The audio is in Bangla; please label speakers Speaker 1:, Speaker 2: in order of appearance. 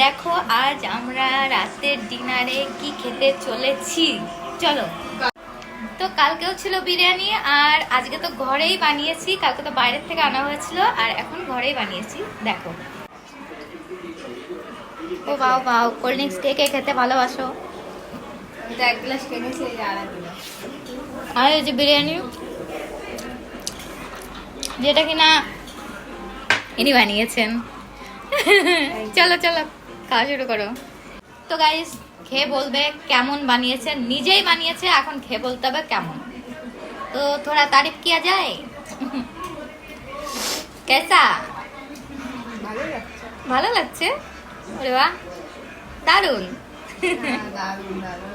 Speaker 1: দেখো আজ আমরা রাতের ডিনারে কি খেতে চলেছি, চলো। তো কালকেও ছিল বিরিয়ানি, আর আজকে তো ঘরেই বানিয়েছি। কালকে তো বাইরের থেকে আনা হয়েছিল, আর এখন ঘরেই বানিয়েছি। দেখো, ও বাও বাও, কোল্ড ড্রিঙ্কস কে কে খেতে ভালোবাসো?
Speaker 2: এক গ্লাস কিনেছি, আর
Speaker 1: আর এই যে বিরিয়ানি, যেটা কিনা ইনি বানিয়েছেন। চলো চলো, খাওয়া শুরু করো। তো গাইস, খেয়ে বলবে কেমন বানিয়েছে। নিজেই বানিয়েছে, এখন খেয়ে বলতে হবে কেমন। তো থোড়া তারিফ কিয়া যায়। কেসা?
Speaker 2: ভালো লাগছে।
Speaker 1: ভালো লাগছে? আরে বাহ, দারুন।
Speaker 2: দারুণ দারুণ।